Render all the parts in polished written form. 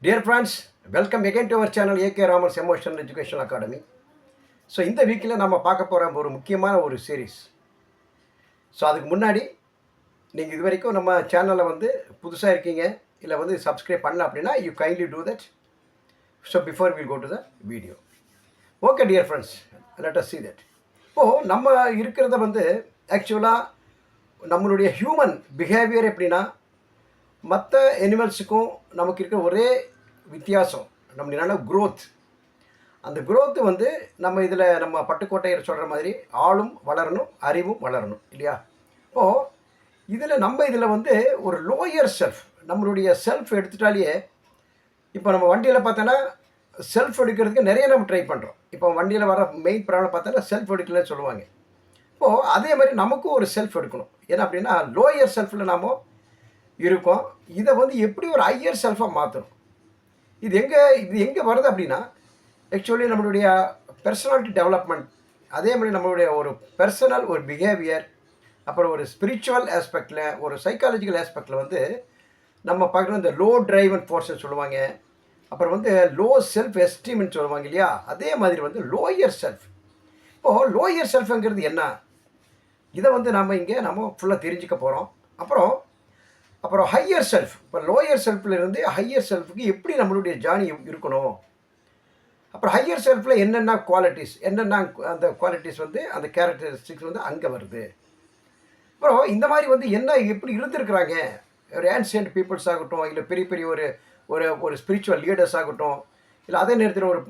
Dear friends, welcome again to our channel A.K. Ramar's Emotional Educational Academy. So இந்த வீக்கில் நம்ம பார்க்க போகிற ஒரு முக்கியமான ஒரு சீரீஸ். ஸோ அதுக்கு முன்னாடி நீங்கள் இது வரைக்கும் நம்ம சேனலில் வந்து புதுசாக இருக்கீங்க இல்லை வந்து சப்ஸ்கிரைப் பண்ணல அப்படின்னா you kindly do that. So before will go to the video. Okay dear friends, let us see that. இப்போது நம்ம இருக்கிறத வந்து ஆக்சுவலாக நம்மளுடைய ஹியூமன் பிஹேவியர் எப்படின்னா மற்ற அனிமல்ஸுக்கும் நமக்கு இருக்கிற ஒரே வித்தியாசம் நம்மளால க்ரோத். அந்த க்ரோத்து வந்து நம்ம இதில் நம்ம பட்டுக்கோட்டையர் சொல்கிற மாதிரி ஆளும் வளரணும், அறிவும் வளரணும் இல்லையா? இப்போது இதில் வந்து ஒரு லோயர் செல்ஃப், நம்மளுடைய செல்ஃப் எடுத்துட்டாலேயே இப்போ நம்ம வண்டியில் பார்த்தோன்னா செல்ஃப் எடுக்கிறதுக்கு நிறைய நம்ம ட்ரை பண்ணுறோம். இப்போ வண்டியில் வர மெயின் ப்ராப்ளம் பார்த்தோன்னா செல்ஃப் எடுக்கலன்னு சொல்லுவாங்க. இப்போது அதே மாதிரி நமக்கும் ஒரு செல்ஃப் எடுக்கணும். ஏன்னா அப்படின்னா லோயர் செல்ஃபில் நாம் இருக்கோம். இதை வந்து எப்படி ஒரு ஹையர் செல்ஃபாக மாற்றணும். இது எங்கே வருது அப்படின்னா ஆக்சுவலி நம்மளுடைய பர்சனாலிட்டி டெவலப்மெண்ட், அதே மாதிரி நம்மளுடைய ஒரு பர்சனல் ஒரு பிஹேவியர், அப்புறம் ஒரு ஸ்பிரிச்சுவல் ஆஸ்பெக்டில், ஒரு சைக்காலஜிக்கல் ஆஸ்பெக்டில் வந்து நம்ம பார்க்குற இந்த லோ டிரைவன் ஃபோர்ஸ்ன்னு சொல்லுவாங்க. அப்புறம் வந்து லோ செல்ஃப் எஸ்டீம்னு சொல்லுவாங்க இல்லையா? அதே மாதிரி வந்து லோயர் செல்ஃப். இப்போது லோயர் செல்ஃப்ங்கிறது என்ன, இதை வந்து நம்ம ஃபுல்லாக தெரிஞ்சுக்க போகிறோம். அப்புறம் ஹையர் செல்ஃப், இப்போ லோயர் செல்ஃபில் இருந்து ஹையர் செல்ஃபுக்கு எப்படி நம்மளுடைய ஜார்னி இருக்கணும். அப்புறம் ஹையர் செல்ஃபில் என்னென்ன குவாலிட்டிஸ், என்னென்ன அந்த குவாலிட்டிஸ் வந்து அந்த கேரக்டரிஸ்டிக்ஸ் வந்து அங்கே வருது. அப்புறம் இந்த மாதிரி வந்து எப்படி இருந்திருக்கிறாங்க ஒரு ஏன்சியன்ட் பீப்புள்ஸ் ஆகட்டும், இல்லை பெரிய பெரிய ஒரு ஒரு ஒரு ஸ்பிரிச்சுவல் லீடர்ஸ் ஆகட்டும், இல்லை அதே நேரத்தில் ஒரு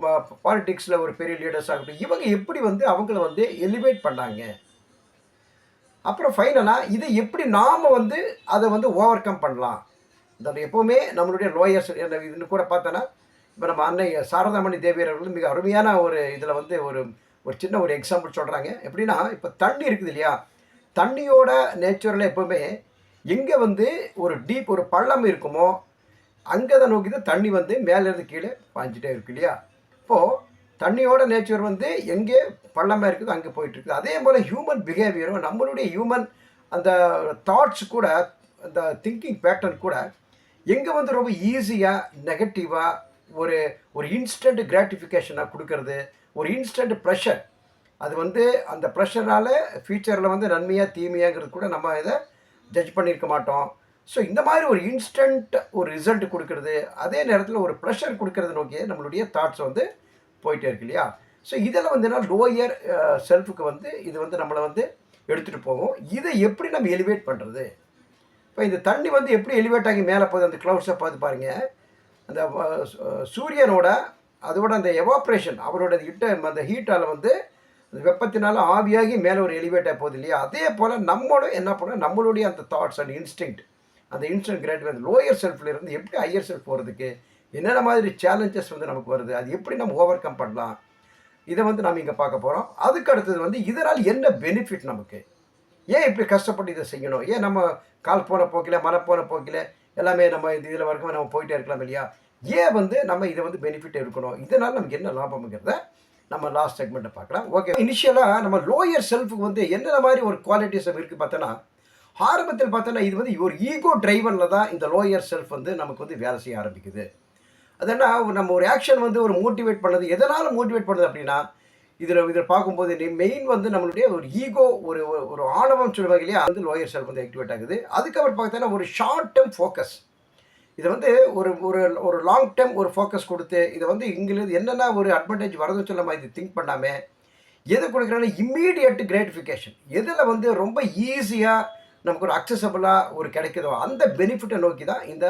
பாலிட்டிக்ஸில் ஒரு பெரிய லீடர்ஸ் ஆகட்டும், இவங்க எப்படி வந்து அவங்கள வந்து எலிவேட் பண்ணாங்க. அப்புறம் ஃபைனலாக இதை எப்படி நாம் வந்து அதை வந்து ஓவர் கம் பண்ணலாம். இந்த எப்போவுமே நம்மளுடைய லோயர்ஸ் இதுன்னு கூட பார்த்தோன்னா இப்போ நம்ம அன்னை சாரதாமணி தேவியர் அவர்கள் மிக அருமையான ஒரு இதில் வந்து ஒரு ஒரு சின்ன ஒரு எக்ஸாம்பிள் சொல்கிறாங்க. எப்படின்னா இப்போ தண்ணி இருக்குது இல்லையா, தண்ணியோட நேச்சுரலில் எப்போவுமே எங்கே வந்து ஒரு டீப் ஒரு பள்ளம் இருக்குமோ அங்கே தான் நோக்கி தான் தண்ணி வந்து மேலேருந்து கீழே பாஞ்சிட்டே இருக்கு இல்லையா? இப்போது தண்ணியோட நேச்சர் வந்து எங்கே பள்ளமாக இருக்குது அங்கே போயிட்டுருக்குது. அதே போல் ஹியூமன் பிஹேவியரும் நம்மளுடைய ஹியூமன் அந்த தாட்ஸ் கூட, அந்த திங்கிங் பேட்டர்ன் கூட எங்கே வந்து ரொம்ப ஈஸியாக நெகட்டிவாக ஒரு ஒரு இன்ஸ்டன்ட் கிராட்டிஃபிகேஷனாக கொடுக்கறது, ஒரு இன்ஸ்டன்ட் ப்ரெஷர், அது வந்து அந்த ப்ரெஷரால் ஃபியூச்சரில் வந்து நன்மையாக தீமையாங்கிறது கூட நம்ம இதை ஜட்ஜ் பண்ணியிருக்க மாட்டோம். ஸோ இந்த மாதிரி ஒரு இன்ஸ்டன்ட் ஒரு ரிசல்ட் கொடுக்கறது, அதே நேரத்தில் ஒரு ப்ரெஷர் கொடுக்கறது நோக்கியே நம்மளுடைய தாட்ஸ் வந்து போயிட்டே இருக்கு இல்லையா? ஸோ இதில் வந்து லோயர் செல்ஃபுக்கு வந்து இது வந்து நம்மளை வந்து எடுத்துகிட்டு போகும். இதை எப்படி நம்ம எலிவேட் பண்ணுறது? இப்போ இந்த தண்ணி வந்து எப்படி எலிவேட் ஆகி மேலே போகுது, அந்த க்ளவுட்ஸை பார்த்து பாருங்கள். அந்த சூரியனோட அதோட அந்த எவாப்ரேஷன், அவரோட அந்த ஹீட்டால் வந்து அந்த வெப்பத்தினால ஆவியாகி மேலே ஒரு எலிவேட்டாக போகுது இல்லையா? அதே போல் நம்மளோட என்ன பண்ணோம், நம்மளுடைய அந்த தாட்ஸ் அண்ட் இன்ஸ்டிங்க்ட், அந்த இன்ஸ்டன்ட் கிரேட் அந்த லோயர் செல்ஃபில் இருந்து எப்படி ஹையர் செல்ஃப் போகிறதுக்கு என்னென்ன மாதிரி சேலஞ்சஸ் வந்து நமக்கு வருது, அது எப்படி நம்ம ஓவர் கம் பண்ணலாம், இதை வந்து நம்ம இங்கே பார்க்க போகிறோம். அதுக்கு அடுத்தது வந்து இதனால் என்ன பெனிஃபிட் நமக்கு, ஏன் இப்படி கஷ்டப்பட்டு இதை செய்யணும், ஏன் நம்ம கால் போன போக்கில் மன போன போக்கில் எல்லாமே நம்ம இதில் வரைக்கும் நம்ம போயிட்டே இருக்கலாம் இல்லையா? ஏன் வந்து நம்ம இதை வந்து பெனிஃபிட் இருக்கணும், இதனால் நமக்கு என்ன லாபம்ங்கிறத நம்ம லாஸ்ட் செக்மெண்ட்டை பார்க்கலாம். ஓகே, இனிஷியலாக நம்ம லோயர் செல்ஃபுக்கு வந்து என்னென்ன மாதிரி ஒரு குவாலிட்டிஸ் இருக்குது பார்த்தோன்னா, ஆரம்பத்தில் பார்த்தோன்னா இது வந்து ஒரு ஈகோ டிரைவனில் தான் இந்த லோயர் செல்ஃப் வந்து நமக்கு வந்து வேலை செய்ய ஆரம்பிக்குது. அதனா நம்ம ஒரு ஆக்ஷன் வந்து ஒரு மோட்டிவேட் பண்ணது, எதனால் மோட்டிவேட் பண்ணுது அப்படின்னா இதில் பார்க்கும்போது மெயின் வந்து நம்மளுடைய ஒரு ஈகோ, ஒரு ஒரு ஆணவம் சொல்லுவாங்க இல்லையா, வந்து லோயர் செல்ஃப் வந்து ஆக்டிவேட் ஆகுது. அதுக்கப்புறம் பார்த்தோன்னா ஒரு ஷார்ட் டேர்ம் ஃபோக்கஸ், இதை வந்து ஒரு ஒரு ஒரு லாங் டேர்ம் ஒரு ஃபோக்கஸ் கொடுத்து இதை வந்து இங்கிலிருந்து என்னென்ன ஒரு அட்வான்டேஜ் வரதுன்னு சொல்ல மாதிரி இது திங்க் பண்ணாமல் எது கொடுக்குறாங்கன்னா இம்மீடியட் கிராட்டிஃபிகேஷன், எதில் வந்து ரொம்ப ஈஸியாக நமக்கு ஒரு அக்சசபிளாக ஒரு கிடைக்குதோ அந்த பெனிஃபிட்டை நோக்கி தான் இந்த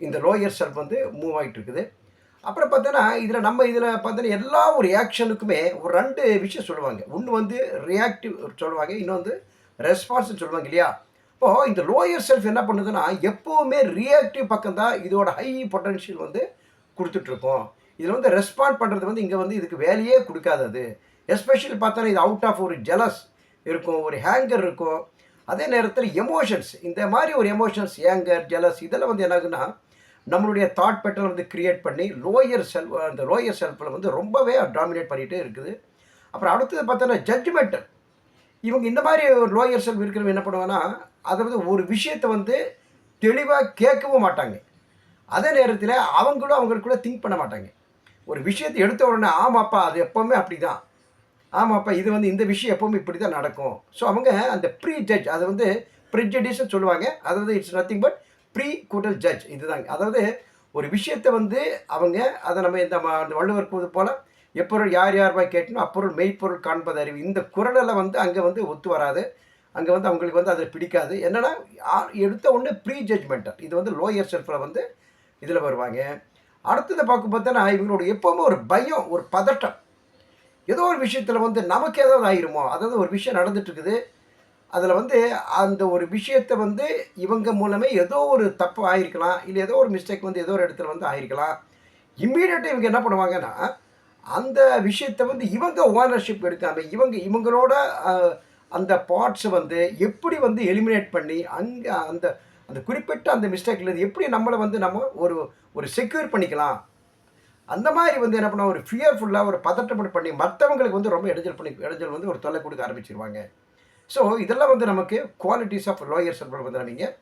இந்த லோயர் செல்ஃப் வந்து மூவ் ஆகிட்டு இருக்குது. அப்புறம் பார்த்தோன்னா இதில் பார்த்தோன்னா எல்லா ஒரு ஆக்ஷனுக்குமே ஒரு 2 விஷயம் சொல்லுவாங்க. ஒன்று வந்து ரியாக்டிவ் சொல்லுவாங்க, இன்னும் வந்து ரெஸ்பான்ஸ்ன்னு சொல்லுவாங்க இல்லையா? இப்போது இந்த லோயர் செல்ஃப் என்ன பண்ணுதுன்னா எப்போவுமே ரியாக்டிவ் பக்கம் தான் இதோட ஹை பொட்டன்ஷியல் வந்து கொடுத்துட்ருக்கோம். இதில் வந்து ரெஸ்பாண்ட் பண்ணுறது வந்து இங்கே வந்து இதுக்கு வேலையே கொடுக்காதது. எஸ்பெஷலி பார்த்தோன்னா இது அவுட் ஆஃப் ஒரு ஜெலஸ் இருக்கும், ஒரு ஹேங்கர் இருக்கும். அதே நேரத்தில் எமோஷன்ஸ், இந்த மாதிரி ஒரு எமோஷன்ஸ் ஏங்கர் ஜெலஸ் இதெல்லாம் வந்து என்னாகுன்னா நம்மளுடைய தாட் பேட்டர்ன் வந்து கிரியேட் பண்ணி அந்த லோயர் செல்ஃபில் வந்து ரொம்பவே டாமினேட் பண்ணிகிட்டே இருக்குது. அப்புறம் அடுத்தது பார்த்தோன்னா ஜட்ஜ்மெண்டல், இவங்க இந்த மாதிரி ஒரு லோயர் செல்ஃப் இருக்கிறவங்க என்ன பண்ணுவாங்கன்னா அதை வந்து ஒரு விஷயத்தை வந்து தெளிவாக கேட்கவும் மாட்டாங்க. அதே நேரத்தில் அவங்களும் அவங்களுக்குள்ள திங்க் பண்ண மாட்டாங்க. ஒரு விஷயத்தை எடுத்த உடனே ஆமாப்பா அது எப்போவுமே அப்படி தான், ஆமாப்பா இது வந்து இந்த விஷயம் எப்போவுமே இப்படி தான் நடக்கும். ஸோ அவங்க அந்த ப்ரீ ஜட்ஜ் அது வந்து ப்ரிஜடிஸ்ன்னு சொல்லுவாங்க. அதாவது இட்ஸ் நத்திங் பட் ப்ரீ கூட்டல் ஜட்ஜ் இதுதாங்க. அதாவது ஒரு விஷயத்தை வந்து அவங்க அதை நம்ம இந்த வள்ளுவர் கூறு போல் எப்பொருள் யார் யார் போய் கேட்டணும் அப்பொருள் மெய்ப்பொருள் காண்பது அறிவு இந்த குரலில் வந்து அங்கே வந்து ஒத்து வராது. அங்கே வந்து அவங்களுக்கு வந்து அதில் பிடிக்காது. என்னென்னா எடுத்த உடனே ப்ரீ ஜட்ஜ்மெண்டல் இது வந்து லோயர் செல்ஃபில் வந்து இதில் வருவாங்க. அடுத்ததை பார்க்க பார்த்தோன்னா இவங்களோட எப்போவுமே ஒரு பயம், ஒரு பதட்டம். ஏதோ ஒரு விஷயத்தில் வந்து நமக்கு ஏதாவது ஆயிருமோ, அதாவது ஒரு விஷயம் நடந்துட்டுருக்குது, அதில் வந்து அந்த ஒரு விஷயத்தை வந்து இவங்க மூலமே ஏதோ ஒரு தப்பு ஆயிருக்கலாம், இல்லை ஏதோ ஒரு மிஸ்டேக் வந்து ஏதோ ஒரு இடத்துல வந்து ஆயிருக்கலாம். இம்மீடியட்டாக இவங்க என்ன பண்ணுவாங்கன்னா, அந்த விஷயத்தை வந்து இவங்க ஓனர்ஷிப் எடுக்காமல் இவங்களோட அந்த பார்ட்ஸை வந்து எப்படி வந்து எலிமினேட் பண்ணி அங்கே அந்த அந்த குறிப்பிட்ட அந்த மிஸ்டேக்லேருந்து எப்படி நம்மளை வந்து நம்ம ஒரு ஒரு செக்யூர் பண்ணிக்கலாம். அந்த மாதிரி வந்து என்ன பண்ண ஒரு ஃபியர்ஃபுல்லாக ஒரு பதட்டப்பட்டு பண்ணி மற்றவங்களுக்கு வந்து ரொம்ப இடைஞ்சல் வந்து ஒரு தொல்லை கொடுக்க ஆரம்பிச்சிருவாங்க. ஸோ இதெல்லாம் வந்து நமக்கு குவாலிட்டிஸ் ஆஃப் லோயர் செல்ஃப் வந்து நீங்கள்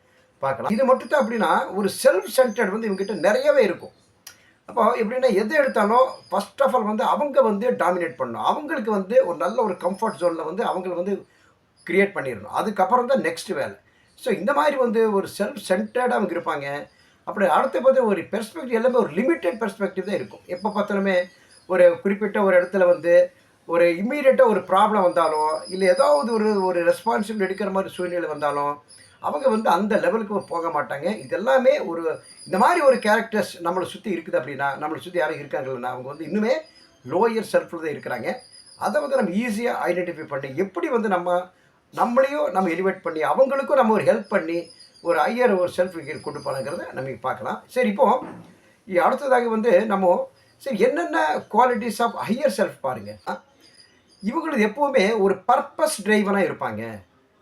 பார்க்கலாம். இது மட்டும் தான் அப்படின்னா ஒரு செல்ஃப் சென்டர்ட் வந்து இவங்ககிட்ட நிறையவே இருக்கும். அப்போ எப்படின்னா எது எடுத்தாலும் ஃபர்ஸ்ட் ஆஃப் ஆல் வந்து அவங்க வந்து டாமினேட் பண்ணணும். அவங்களுக்கு வந்து ஒரு நல்ல ஒரு கம்ஃபர்ட் ஜோனில் வந்து அவங்கள வந்து க்ரியேட் பண்ணிடணும். அதுக்கப்புறம் தான் நெக்ஸ்ட் வேலை. ஸோ இந்த மாதிரி வந்து ஒரு செல்ஃப் சென்டர்டாக அவங்க இருப்பாங்க. அப்படி அடுத்த பார்த்து ஒரு பெர்ஸ்பெக்டிவ் எல்லாமே ஒரு லிமிட்டட் பெர்ஸ்பெக்டிவ் தான் இருக்கும். எப்போ பார்த்தாலுமே ஒரு குறிப்பிட்ட ஒரு இடத்துல வந்து ஒரு இம்மீடியட்டாக ஒரு ப்ராப்ளம் வந்தாலும் இல்லை ஏதாவது ஒரு ஒரு ரெஸ்பான்சிபிள் எடுக்கிற மாதிரி சூழ்நிலை வந்தாலும் அவங்க வந்து அந்த லெவலுக்கு போக மாட்டாங்க. இதெல்லாமே ஒரு இந்த மாதிரி ஒரு கேரக்டர்ஸ் நம்மளை சுற்றி இருக்குது அப்படின்னா, நம்மளை சுற்றி யாரும் இருக்காங்கன்னா அவங்க வந்து இன்னுமே லோயர் செல்ஃபில் தான் இருக்கிறாங்க. அதை வந்து நம்ம ஈஸியாக ஐடென்டிஃபை பண்ணி எப்படி வந்து நம்மளையும் நம்ம எலிவேட் பண்ணி அவங்களுக்கும் நம்ம ஒரு ஹெல்ப் பண்ணி ஒரு ஹையர் ஒரு செல்ஃப் கொண்டு போனாங்கிறத நம்ம பார்க்கலாம். சரி, இப்போது அடுத்ததாக வந்து நம்ம சரி என்னென்ன குவாலிட்டிஸ் ஆஃப் ஹையர் செல்ஃப் பாருங்கள். இவங்களுக்கு எப்போவுமே ஒரு பர்பஸ் டிரைவனாக இருப்பாங்க.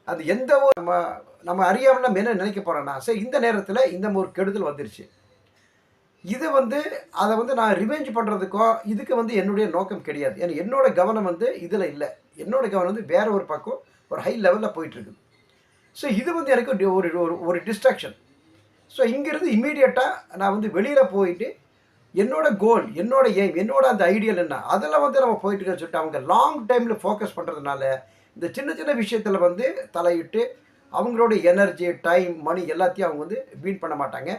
அது எந்த ஒரு நம்ம அறியாமல் நம்ம என்ன நினைக்க போகிறோன்னா, சரி இந்த நேரத்தில் இந்த ஒரு கெடுதல் வந்துருச்சு, இது வந்து அதை வந்து நான் ரிவெஞ்ச் பண்ணுறதுக்கோ இதுக்கு வந்து என்னுடைய நோக்கம் கிடையாது. ஏன்னா என்னோட கவனம் வந்து இதில் இல்லை. என்னோட கவனம் வந்து வேற ஒரு பக்கம் ஒரு ஹை லெவலில் போயிட்டுருக்குது. ஸோ இது வந்து எனக்கு ஒரு ஒரு ஒரு டிஸ்ட்ராக்ஷன். ஸோ இங்கேருந்து இம்மீடியட்டாக நான் வந்து வெளியில் போயிட்டு என்னோட கோல், என்னோட எய்ம், என்னோட அந்த ஐடியல் என்ன அதெல்லாம் வந்து நம்ம போயிட்டுருக்கேன்னு சொல்லிட்டு அவங்க லாங் டைமில் ஃபோக்கஸ் பண்ணுறதுனால இந்த சின்ன சின்ன விஷயத்தில் வந்து தலையிட்டு அவங்களோட எனர்ஜி, டைம், மணி எல்லாத்தையும் அவங்க வந்து வீண் பண்ண மாட்டாங்க.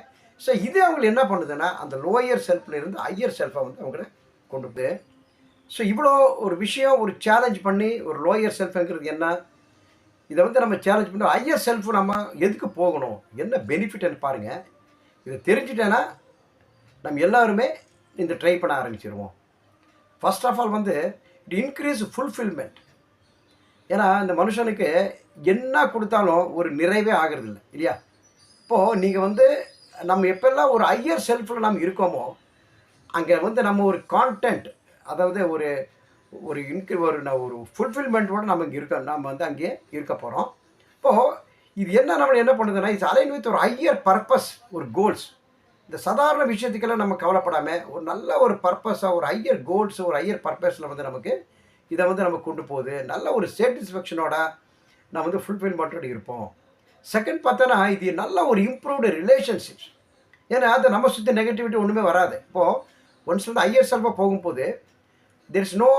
ஸோ இது அவங்களை என்ன பண்ணுதுன்னா அந்த லோயர் செல்ஃபில் இருந்து ஹையர் செல்ஃபை வந்து அவங்கள கொண்டு போகுது. ஸோ இவ்வளோ ஒரு விஷயம் ஒரு சேலஞ்ச் பண்ணி ஒரு லோயர் செல்ஃபுங்கிறது என்ன, இதை வந்து நம்ம சேலஞ்ச் பண்ணி ஹையர் செல்ஃப் நம்ம எதுக்கு போகணும், என்ன பெனிஃபிட்னு பாருங்கள். இதை தெரிஞ்சுட்டேன்னா நம்ம எல்லாருமே இந்த ட்ரை பண்ண ஆரம்பிச்சிருவோம். ஃபர்ஸ்ட் ஆஃப் ஆல் வந்து இட் இன்க்ரீஸ் ஃபுல்ஃபில்மெண்ட். ஏன்னா இந்த மனுஷனுக்கு என்ன கொடுத்தாலும் ஒரு நிறைவே ஆகிறது இல்லை இல்லையா. இப்போது நீங்கள் வந்து நம்ம எப்பெல்லாம் ஒரு ஹையர் செல்ஃபில் நம்ம இருக்கோமோ அங்கே வந்து நம்ம ஒரு கான்டென்ட், அதாவது ஒரு ஒரு ஒரு ஃபுல்ஃபில்மெண்ட்டோடு நம்ம இங்கே இருக்கோம், நம்ம வந்து அங்கேயே இருக்க போகிறோம். இப்போது இது நம்மளை என்ன பண்ணுதுன்னா இட்ஸ் அலைன் வித் ஒரு ஹையர் பர்பஸ், ஒரு கோல்ஸ். இந்த சாதாரண விஷயத்துக்கெல்லாம் நம்ம கவலைப்படாமல் ஒரு நல்ல ஒரு பர்பஸாக ஒரு ஹையர் கோல்ஸ், ஒரு ஹையர் பர்பஸில் வந்து நமக்கு இதை வந்து நம்ம கொண்டு போகுது. நல்ல ஒரு சாட்டிஸ்ஃபேக்ஷனோட நான் வந்து ஃபுல்ஃபில்மெண்ட்டோடு இருப்போம். செகண்ட் பார்த்தோன்னா இது நல்ல ஒரு இம்ப்ரூவ்டு ரிலேஷன்ஷிப்ஸ். ஏன்னா அதை நம்ம சுற்றி நெகட்டிவிட்டி ஒன்றுமே வராது. இப்போது ஒன்ஸ் வந்து ஹையர் செல்ஃபாக போகும்போது there is no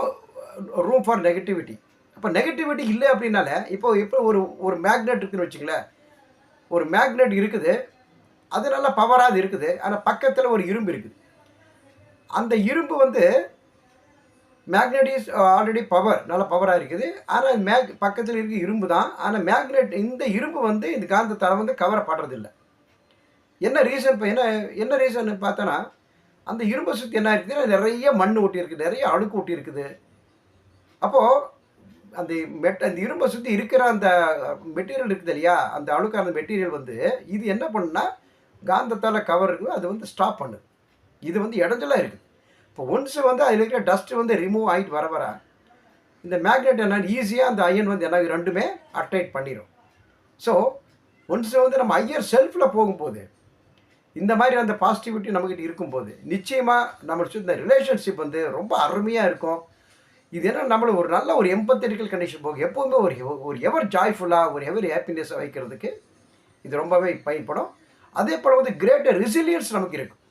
room for negativity. அப்போ நெகட்டிவிட்டி இல்லை அப்படின்னால இப்போ ஒரு ஒரு மேக்னெட் இருக்குதுன்னு வச்சுங்களேன். ஒரு மேக்னெட் இருக்குது, அது நல்ல பவராக இருக்குது, ஆனால் பக்கத்தில் ஒரு இரும்பு இருக்குது. அந்த இரும்பு வந்து மேக்னெட் இஸ் ஆல்ரெடி பவர், நல்ல பவராக இருக்குது. ஆனால் பக்கத்தில் இருக்க இரும்பு தான். ஆனால் மேக்னெட் இந்த இரும்பு வந்து இந்த காந்தத்தால் வந்து கவரப்படுறதில்லை. என்ன ரீசன்? இப்போ என்ன ரீசன் பார்த்தோன்னா அந்த இரும்பை சுற்றி என்ன இருக்குதுன்னா நிறைய மண் ஒட்டி இருக்குது, நிறைய அழுக்கு ஒட்டி இருக்குது. அப்போது அந்த இரும்பை சுற்றி இருக்கிற அந்த மெட்டீரியல் இருக்குது இல்லையா, அந்த அழுக்கான மெட்டீரியல் வந்து இது என்ன பண்ணுன்னா காந்தத்தால் கவர் இருக்குது, அது வந்து ஸ்டாப் பண்ணுது. இது வந்து இடைஞ்சலாக இருக்குது. இப்போ ஒன்ஸ் வந்து அதில் இருக்கிற டஸ்ட்டு வந்து ரிமூவ் ஆகிட்டு வர இந்த மேக்னெட் என்ன ஈஸியாக அந்த அயன் வந்து என்ன ரெண்டுமே அட்ராக்ட் பண்ணிடும். ஸோ ஒன்ஸ் வந்து நம்ம ஹையர் செல்ஃபில் போகும்போது இந்த மாதிரி அந்த பாசிட்டிவிட்டி நம்மக்கிட்ட இருக்கும்போது நிச்சயமாக நம்ம இந்த ரிலேஷன்ஷிப் வந்து ரொம்ப அருமையாக இருக்கும். இது என்ன நம்மளை ஒரு நல்ல ஒரு எம்பத்தட்டிக்கல் கண்டிஷன் போகும். எப்போவுமே ஒரு எவர் ஜாய்ஃபுல்லாக, ஒரு எவர் ஹாப்பினஸாக வைக்கிறதுக்கு இது ரொம்பவே பயன்படும். அதே போல் வந்து கிரேட்டர் ரெசிலியன்ஸ் நமக்கு இருக்கும்.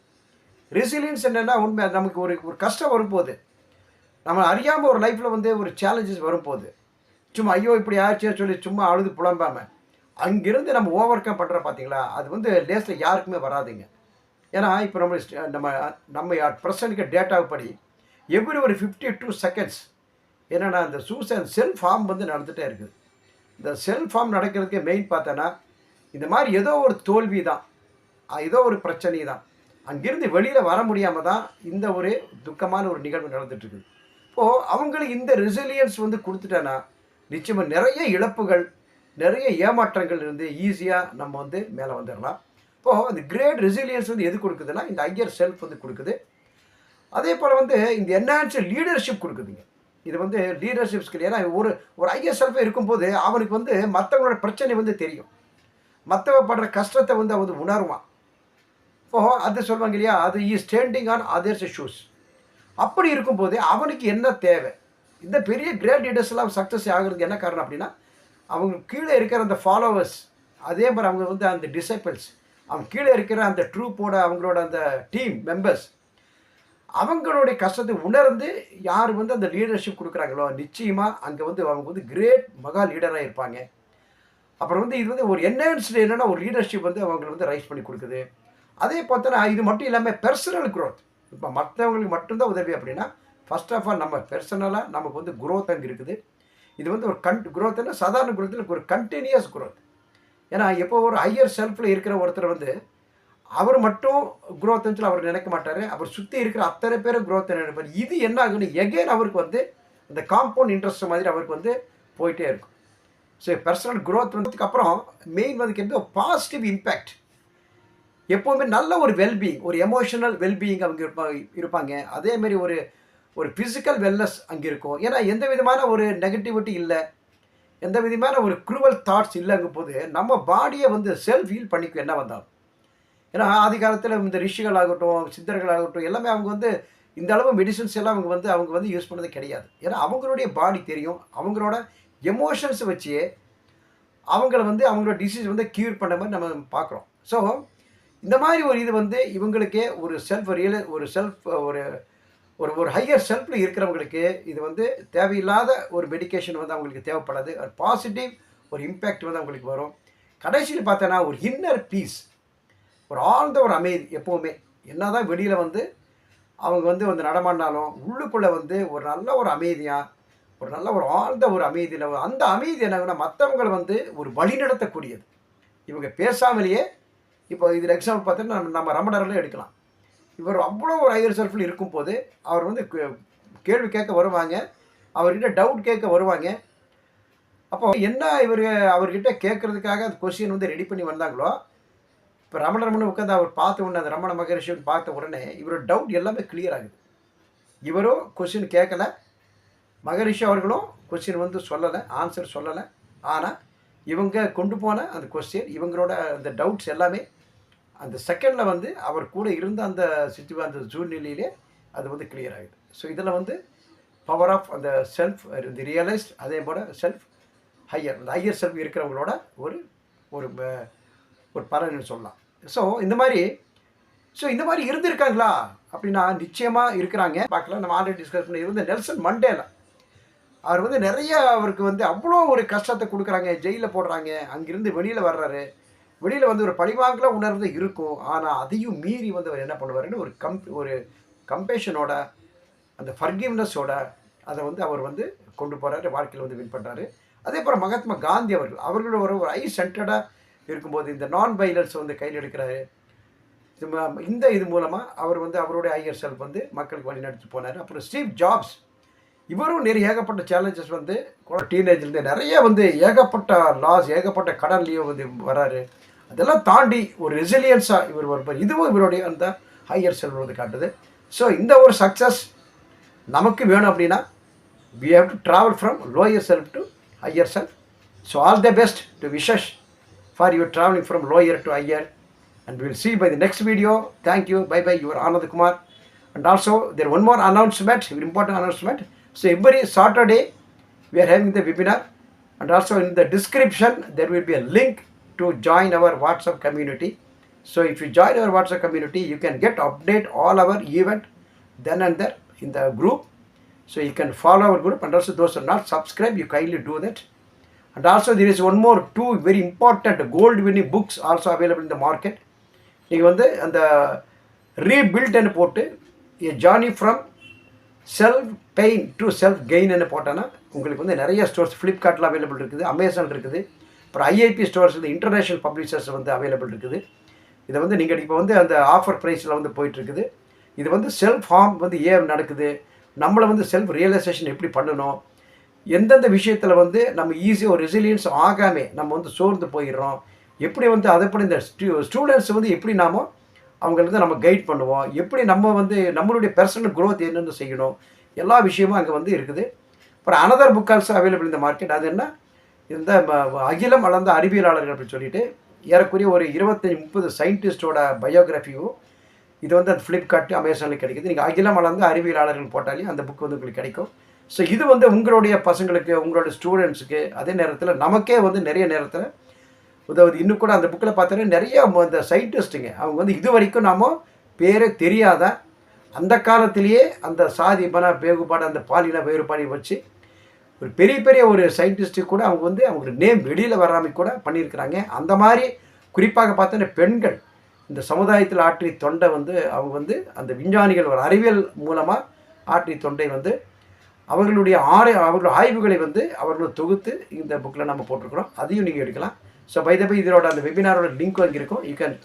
ரெசிலியன்ஸ் என்னென்னா உண்மை நமக்கு ஒரு ஒரு கஷ்டம் வரும்போது, நம்ம அறியாமல் ஒரு லைஃப்பில் வந்து ஒரு சேலஞ்சஸ் வரும்போது, சும்மா ஐயோ இப்படி ஆச்சுன்னு சொல்லி சும்மா அழுது புலம்பாமல் அங்கிருந்து நம்ம ஓவர் கம் பண்ணுற பார்த்தீங்களா, அது வந்து லேஸில் யாருக்குமே வராதுங்க. ஏன்னா இப்போ நம்ம நம்ம நம்ம ப்ரெசன்ட்க்கு டேட்டாவுப்படி எவ்ரி ஒரு 52 செகண்ட்ஸ் என்னென்னா இந்த சூசைட் செல்ஃப் ஃபார்ம் வந்து நடந்துகிட்டே இருக்குது. இந்த செல்ஃப் ஃபார்ம் நடக்கிறதுக்கு மெயின் பார்த்தோன்னா இந்த மாதிரி ஏதோ ஒரு தோல்வி தான், ஏதோ ஒரு பிரச்சனை தான், அங்கிருந்து வெளியில் வர முடியாமல் தான் இந்த ஒரு துக்கமான ஒரு நிகழ்வு நடந்துகிட்ருக்குது. இப்போது அவங்களுக்கு இந்த ரெசிலியன்ஸ் வந்து கொடுத்துட்டேன்னா நிச்சயமாக நிறைய இழப்புகள், நிறைய ஏமாற்றங்கள் இருந்து ஈஸியாக நம்ம வந்து மேலே வந்துடலாம். இப்போது அந்த கிரேட் ரெசிலியன்ஸ் வந்து எது கொடுக்குதுன்னா இந்த ஹையர் செல்ஃப் வந்து கொடுக்குது. அதே போல் வந்து இந்த என்ஹான்ஸ்டு லீடர்ஷிப் கொடுக்குதுங்க. இது வந்து லீடர்ஷிப் ஸ்கில். ஏன்னா ஒரு ஒரு ஹையர் செல்ஃபே இருக்கும்போது அவனுக்கு வந்து மற்றவங்களோட பிரச்சனை வந்து தெரியும், மற்றவ படுற கஷ்டத்தை வந்து அவன் உணருவான். இப்போது அது சொல்லுவாங்க இல்லையா, அது ஸ்டாண்டிங் ஆன் அதர்ஸ் ஷூஸ். அப்படி இருக்கும்போது அவனுக்கு என்ன தேவை? இந்த பெரிய கிரேட் லீடர்ஸ்லாம் சக்ஸஸ் ஆகுறதுக்கு என்ன காரணம் அப்படின்னா, அவங்க கீழே இருக்கிற அந்த ஃபாலோவர்ஸ், அதே மாதிரி அவங்க வந்து அந்த டிசைபிள்ஸ், அவங்க கீழே இருக்கிற அந்த ட்ரூப்போட அவங்களோட அந்த டீம் மெம்பர்ஸ், அவங்களுடைய கஷ்டத்தை உணர்ந்து யார் வந்து அந்த லீடர்ஷிப் கொடுக்குறாங்களோ நிச்சயமாக அங்கே வந்து அவங்க வந்து கிரேட் மகா லீடராக இருப்பாங்க. அப்புறம் வந்து இது வந்து ஒரு என்ஹான்ஸ்டு என்னென்னா ஒரு லீடர்ஷிப் வந்து அவங்களை வந்து ரைஸ் பண்ணி கொடுக்குது. அதே பார்த்தோன்னா இது மட்டும் இல்லாமல் பெர்சனல் க்ரோத். இப்போ மற்றவங்களுக்கு மட்டும்தான் உதவி அப்படின்னா, ஃபர்ஸ்ட் ஆஃப் ஆல் நம்ம பெர்சனலாக நமக்கு வந்து குரோத் அங்கே இருக்குது. இது வந்து ஒரு குரோத்னா சாதாரண குரோத்தில் ஒரு கண்டினியூஸ் குரோத். ஏன்னா எப்போ ஒரு ஹையர் செல்ஃபில் இருக்கிற ஒருத்தர் வந்து அவர் மட்டும் குரோத்னு சொல்லி அவர் நினைக்க மாட்டார், அவர் சுற்றி இருக்கிற அத்தனை பேரும் குரோத் நினைப்பார். இது என்ன ஆகுன்னு எகெயின் அவருக்கு வந்து இந்த காம்பவுண்ட் இன்ட்ரெஸ்ட் மாதிரி அவருக்கு வந்து போயிட்டே இருக்கும். ஸோ பெர்சனல் குரோத் வந்ததுக்கு அப்புறம் மெயின் வந்து எந்த பாசிட்டிவ் இம்பேக்ட், எப்போவுமே நல்ல ஒரு வெல்பீயிங், ஒரு எமோஷனல் வெல்பீயிங் அவங்க இருப்பாங்க. அதேமாரி ஒரு ஒரு ஃபிசிக்கல் வெல்னஸ் அங்கே இருக்கும். ஏன்னா எந்த விதமான ஒரு நெகட்டிவிட்டி இல்லை, எந்த விதமான ஒரு க்ரூவல் தாட்ஸ் இல்லைங்கும் போது நம்ம பாடியை வந்து செல்ஃப் ஹீல் பண்ணிக்கும் என்ன வந்தாலும். ஏன்னா ஆதி காலத்தில் இந்த ரிஷிகள் ஆகட்டும், சித்தர்கள் ஆகட்டும், எல்லாமே அவங்க வந்து இந்த அளவு மெடிசன்ஸ் எல்லாம் அவங்க வந்து யூஸ் பண்ணது கிடையாது. ஏன்னா அவங்களுடைய பாடி தெரியும், அவங்களோட எமோஷன்ஸை வச்சு அவங்கள வந்து அவங்களோட டிசீஸ் வந்து க்யூர் பண்ண மாதிரி நம்ம பார்க்குறோம். ஸோ இந்த மாதிரி ஒரு இது வந்து இவங்களுக்கே ஒரு செல்ஃப் ஒரு ஒரு ஒரு ஹையர் செல்ஃபில் இருக்கிறவங்களுக்கு இது வந்து தேவையில்லாத ஒரு மெடிக்கேஷன் வந்து அவங்களுக்கு தேவைப்படாது. ஒரு பாசிட்டிவ் ஒரு இம்பேக்ட் வந்து அவங்களுக்கு வரும். கடைசியில் பார்த்தோன்னா ஒரு இன்னர் பீஸ், ஒரு ஆழ்ந்த ஒரு அமைதி. எப்போவுமே என்ன தான் வெளியில் வந்து அவங்க வந்து நடமாடினாலும் உள்ளுக்குள்ளே வந்து ஒரு நல்ல ஒரு அமைதியாக, ஒரு நல்ல ஒரு ஆழ்ந்த ஒரு அமைதியில் அந்த அமைதி என்னங்கன்னா மற்றவங்களை வந்து ஒரு வழிநடத்தக்கூடியது. இவங்க பேசாமலேயே இப்போ இதில் எக்ஸாம்பிள் பார்த்தோன்னா நம்ம ரமணரில் எடுக்கலாம். இவர் அவ்வளோ ஒரு ஹையர் செல்ஃபில் இருக்கும்போது அவர் வந்து கேள்வி கேட்க வருவாங்க, அவர்கிட்ட டவுட் கேட்க வருவாங்க. அப்போ என்ன அவர்கிட்ட கேட்குறதுக்காக அந்த கொஸ்டின் வந்து ரெடி பண்ணி வந்தாங்களோ, இப்போ ரமணர் உட்காந்து அவர் பார்த்த உடனே அந்த ரமண மகரிஷி பார்த்த உடனே இவரோட டவுட் எல்லாமே கிளியர் ஆகுது. இவரும் கொஸ்டின் கேட்கலை, மகரிஷி அவர்களும் கொஸ்டின் வந்து சொல்லலை, ஆன்சர் சொல்லலை. ஆனால் இவங்க கொண்டு போன அந்த கொஸ்டின், இவங்களோட அந்த டவுட்ஸ் எல்லாமே அந்த செகண்டில் வந்து அவர் கூட இருந்த அந்த அந்த சூழ்நிலையிலே அது வந்து கிளியர் ஆகிடுது. ஸோ இதில் வந்து பவர் ஆஃப் அந்த செல்ஃப் இந்த ரியலைஸ்ட், அதே போல் செல்ஃப் ஹையர், அந்த ஹையர் செல்ஃப் இருக்கிறவங்களோட ஒரு ஒரு ஒரு பலன்னு சொல்லலாம். ஸோ இந்த மாதிரி இருந்திருக்காங்களா அப்படின்னா நிச்சயமாக இருக்கிறாங்க. பார்க்கலாம், நம்ம ஆல்ரெடி டிஸ்கஸ் பண்ணி இருந்த நெல்சன் மண்டேலா. அவர் வந்து நிறைய அவருக்கு வந்து அவ்வளோ ஒரு கஷ்டத்தை கொடுக்குறாங்க, ஜெயிலில் போடுறாங்க, அங்கிருந்து வெளியில் வர்றாரு. வெளியில் வந்து ஒரு பழிவாங்கல உணர்வு இருக்கும். ஆனால் அதையும் மீறி வந்து அவர் என்ன பண்ணுவாருன்னு ஒரு கம்பேஷனோட, அந்த ஃபர்கிவ்னஸோட அதை வந்து அவர் வந்து கொண்டு போகிறாரு, வாழ்க்கையில் வந்து வின் பண்ணுறாரு. அதே போல் மகாத்மா காந்தி அவர்களோட ஒரு ஐ சென்டர்டாக இருக்கும்போது இந்த நான் வைலன்ஸ் வந்து கையில் எடுக்கிறாரு. இந்த இது மூலமாக அவர் வந்து அவருடைய ஹையர் செல்ஃப் வந்து மக்களுக்கு வழி நடத்தி போனார். அப்புறம் ஸ்டீவ் ஜாப்ஸ், இவரும் நிறைய ஏகப்பட்ட சேலஞ்சஸ் வந்து டீனேஜ்லேருந்து நிறைய வந்து ஏகப்பட்ட லாஸ், ஏகப்பட்ட கடன்லேயும் வந்து வராரு. அதெல்லாம் தாண்டி ஒரு ரெசிலியன்ஸாக இவர் வருவார். இதுவும் இவருடைய அந்த ஹையர் செல்ஃப் வந்து காட்டுது. ஸோ இந்த ஒரு சக்ஸஸ் நமக்கு வேணும் அப்படின்னா we have to travel from lower self to higher self. So all the best to wishes for your traveling from lower to higher, and we will see by the next video. Thank you. Bye bye. Your Anand Kumar. And also there one more announcement, important announcement. So every Saturday we are having the webinar, and also in the description there will be a link to join our WhatsApp community. So if you join our WhatsApp community, you can get update all our event then and there in the group. So you can follow our group, and also those who are not subscribed, you kindly do that. And also there is one more two very important gold winning books also available in the market. நீங்கள் வந்து அந்த ரீபில்ட்னு போட்டு a journey from self pain to self கெயின்னு போட்டோன்னா உங்களுக்கு வந்து நிறைய stores ஃப்ளிப்கார்ட்டில் அவைலபிள் இருக்குது, அமேசான் இருக்குது, அப்புறம் ஐஐபி ஸ்டோர்ஸ் வந்து இன்டர்நேஷ்னல் பப்ளிஷர்ஸ் வந்து அவைலபிள் இருக்குது. இதை வந்து நீங்கள் இப்போ வந்து அந்த ஆஃபர் ப்ரைஸில் வந்து போயிட்டுருக்குது. இது வந்து செல்ஃப் ஹார்ம் வந்து ஏன் நடக்குது, நம்மளை வந்து செல்ஃப் ரியலைசேஷன் எப்படி பண்ணணும், எந்தெந்த விஷயத்தில் வந்து நம்ம ஈஸியாக ஒரு ரெசிலியன்ஸ் ஆகாமல் நம்ம வந்து சோர்ந்து போயிடுறோம், எப்படி வந்து அதைப்படி இந்த ஸ்டூடெண்ட்ஸ் வந்து எப்படி நாம அவங்களுக்கு நம்ம கைட் பண்ணுவோம், எப்படி நம்ம வந்து நம்மளுடைய பர்சனல் க்ரோத் என்னென்னு செய்யணும், எல்லா விஷயமும் அங்கே வந்து இருக்குது. அப்புறம் அனதர் புக் ஆல்சோ அவைலபிள் இந்த மார்க்கெட். அது என்ன, இந்த அகிலம் அளந்த அறிவியலாளர்கள் அப்படின்னு சொல்லிட்டு ஏறக்குறைய ஒரு 25-30 சயின்டிஸ்டோட பயோகிராஃபியும் இது வந்து அந்த ஃப்ளிப்கார்ட்டு அமேசானில் கிடைக்குது. நீங்கள் அகிலம் அளந்த அறிவியலாளர்கள் போட்டாலே அந்த புக் வந்து உங்களுக்கு கிடைக்கும். ஸோ இது வந்து உங்களுடைய பசங்களுக்கு, உங்களுடைய ஸ்டூடெண்ட்ஸுக்கு, அதே நேரத்தில் நமக்கே வந்து நிறைய நேரத்தில் உதவுது. இன்னும் கூட அந்த புக்கில் பார்த்தோன்னா நிறைய அந்த சயின்டிஸ்ட்டுங்க அவங்க வந்து இது வரைக்கும் நாம் பேரே தெரியாத அந்த காலத்திலேயே அந்த சாதி பண வேறுபாடு, அந்த பாலின வேறுபாடை வச்சு ஒரு பெரிய பெரிய ஒரு சயின்டிஸ்ட்டு கூட அவங்க வந்து அவங்களுக்கு நேம் வெளியில் வராமல் கூட பண்ணியிருக்கிறாங்க. அந்த மாதிரி குறிப்பாக பார்த்தோன்னா பெண்கள் இந்த சமுதாயத்தில் ஆற்றிய தொண்டை வந்து அவங்க வந்து அந்த விஞ்ஞானிகள் ஒரு அறிவியல் மூலமாக ஆற்றிய தொண்டை வந்து அவர்களுடைய ஆய்வுகளை வந்து அவர்கள் தொகுத்து இந்த புக்கில் நம்ம போட்டிருக்கிறோம். அதையும் நீங்கள் எடுக்கலாம். ஸோ பை த பை இதோட அந்த வெபினாரோட லிங்க் அங்கே இருக்கும். You can